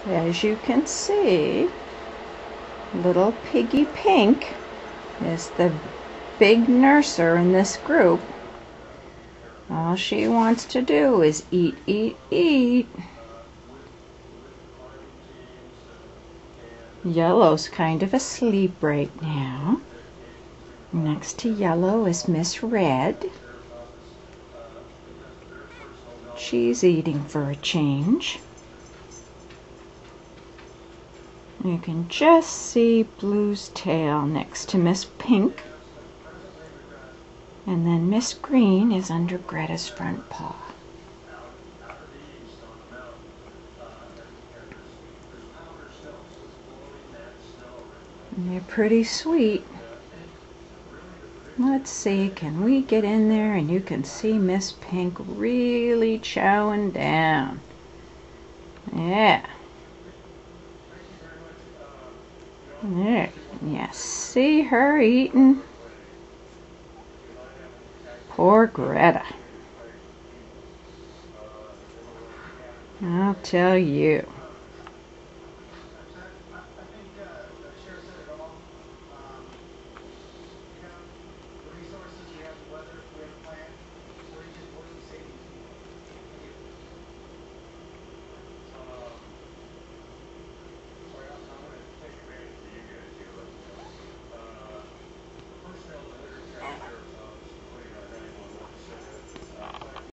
As you can see, little Piggy Pink is the big nurser in this group. All she wants to do is eat, eat, eat. Yellow's kind of asleep right now. Next to Yellow is Miss Red. She's eating for a change. You can just see Blue's tail next to Miss Pink. And then Miss Green is under Greta's front paw. And they're pretty sweet. Let's see, can we get in there and you can see Miss Pink really chowing down. Yeah. There. Yeah, see her eating? Poor Greta. I'll tell you.